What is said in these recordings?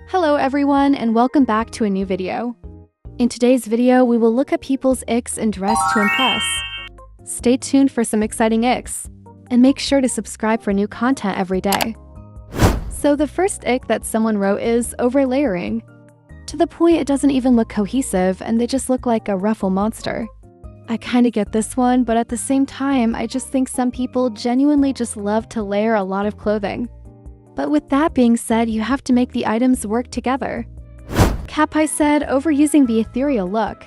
Hello everyone, and welcome back to a new video. In today's video, we will look at people's icks and dress to impress. Stay tuned for some exciting icks, and make sure to subscribe for new content every day. So the first ick that someone wrote is overlayering. To the point it doesn't even look cohesive and they just look like a ruffle monster. I kinda get this one, but at the same time, I just think some people genuinely just love to layer a lot of clothing. But with that being said, you have to make the items work together. Catpie said, overusing the ethereal look.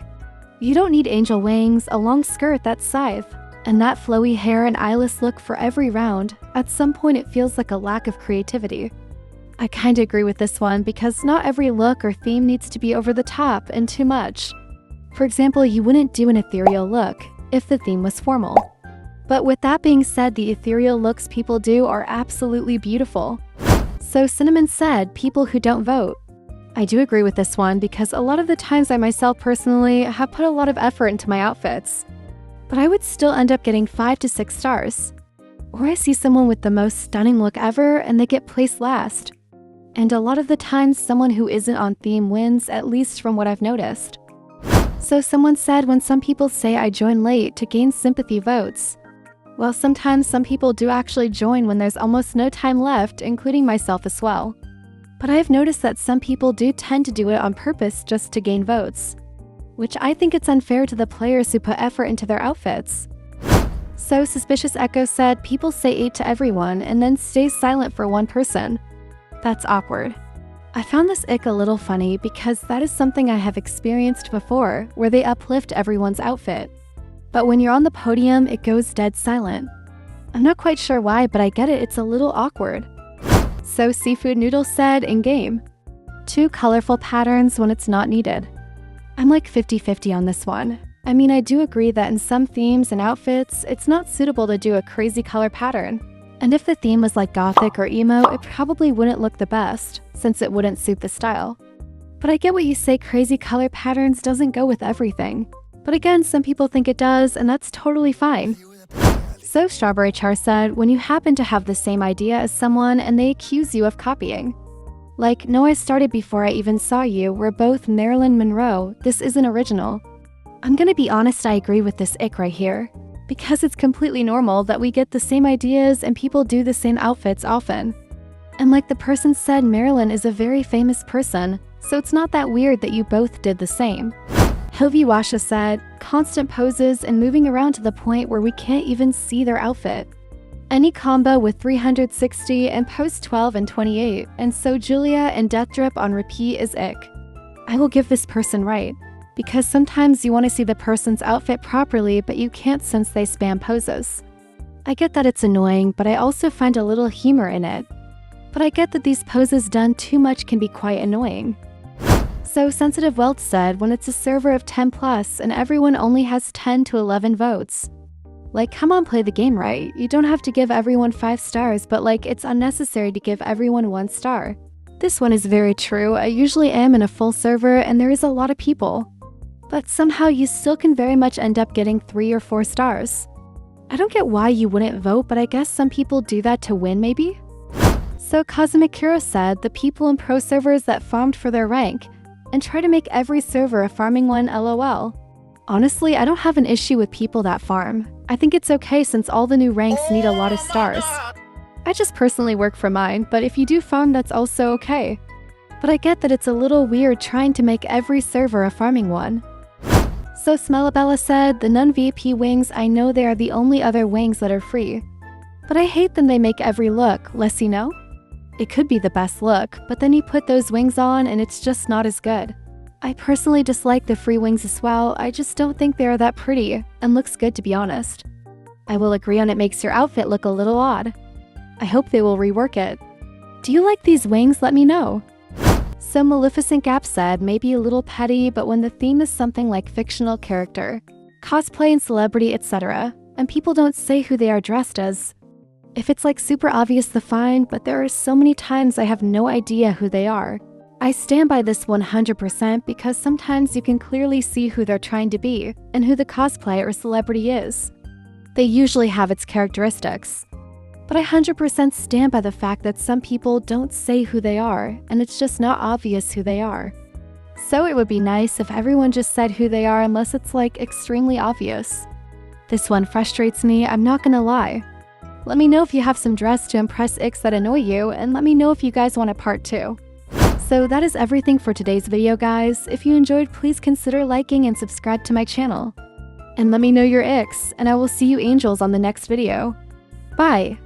You don't need angel wings, a long skirt that's scythe, and that flowy hair and eyeless look for every round. At some point it feels like a lack of creativity. I kinda agree with this one because not every look or theme needs to be over the top and too much. For example, you wouldn't do an ethereal look if the theme was formal. But with that being said, the ethereal looks people do are absolutely beautiful. So Cinnamon said, people who don't vote. I do agree with this one because a lot of the times I myself personally have put a lot of effort into my outfits. But I would still end up getting 5 to 6 stars. Or I see someone with the most stunning look ever and they get placed last. And a lot of the times someone who isn't on theme wins, at least from what I've noticed. So someone said, when some people say I join late to gain sympathy votes. Well, sometimes some people do actually join when there's almost no time left, including myself as well. But I've noticed that some people do tend to do it on purpose just to gain votes, which I think it's unfair to the players who put effort into their outfits. So Suspicious Echo said, people say 8 to everyone and then stay silent for one person. That's awkward. I found this ick a little funny because that is something I have experienced before, where they uplift everyone's outfit. But when you're on the podium, it goes dead silent. I'm not quite sure why, but I get it, it's a little awkward. So Seafood Noodle said, in-game. 2 colorful patterns when it's not needed. I'm like 50-50 on this one. I mean, I do agree that in some themes and outfits, it's not suitable to do a crazy color pattern. And if the theme was like gothic or emo, it probably wouldn't look the best, since it wouldn't suit the style. But I get what you say, crazy color patterns doesn't go with everything. But again, some people think it does, and that's totally fine. So Strawberry Char said, when you happen to have the same idea as someone and they accuse you of copying. Like, no, I started before I even saw you, we're both Marilyn Monroe, this isn't original. I'm gonna be honest, I agree with this ick right here. Because it's completely normal that we get the same ideas and people do the same outfits often. And like the person said, Marilyn is a very famous person, so it's not that weird that you both did the same. Hilviwasha said, constant poses and moving around to the point where we can't even see their outfit. Any combo with 360 and pose 12 and 28, and so Julia and Death Drip on repeat is ick. I will give this person right, because sometimes you want to see the person's outfit properly, but you can't since they spam poses. I get that it's annoying, but I also find a little humor in it. But I get that these poses done too much can be quite annoying. So Sensitive Wealth said, when it's a server of 10 plus and everyone only has 10 to 11 votes. Like, come on, play the game right. You don't have to give everyone 5 stars, but like, it's unnecessary to give everyone 1 star. This one is very true. I usually am in a full server and there is a lot of people. But somehow you still can very much end up getting 3 or 4 stars. I don't get why you wouldn't vote, but I guess some people do that to win maybe? So Cosmic Hero said, the people in pro servers that farmed for their rank and try to make every server a farming one, lol. Honestly, I don't have an issue with people that farm. I think it's okay since all the new ranks need a lot of stars. I just personally work for mine, but if you do farm, that's also okay. But I get that it's a little weird trying to make every server a farming one. So Smellabella said, the non-VIP wings, I know they are the only other wings that are free. But I hate them they make every look, less you know? It could be the best look, but then you put those wings on and it's just not as good. I personally dislike the free wings as well, I just don't think they are that pretty, and looks good to be honest. I will agree on it makes your outfit look a little odd. I hope they will rework it. Do you like these wings? Let me know. So Maleficent Gap said, maybe a little petty, but when the theme is something like fictional character, cosplay and celebrity, etc., and people don't say who they are dressed as. If it's like super obvious, the fine, but there are so many times I have no idea who they are. I stand by this 100% because sometimes you can clearly see who they're trying to be and who the cosplay or celebrity is. They usually have its characteristics. But I 100% stand by the fact that some people don't say who they are, and it's just not obvious who they are. So it would be nice if everyone just said who they are unless it's like extremely obvious. This one frustrates me, I'm not gonna lie. Let me know if you have some dress to impress icks that annoy you, and let me know if you guys want a part 2. So that is everything for today's video, guys. If you enjoyed, please consider liking and subscribe to my channel. And let me know your icks, and I will see you angels on the next video. Bye!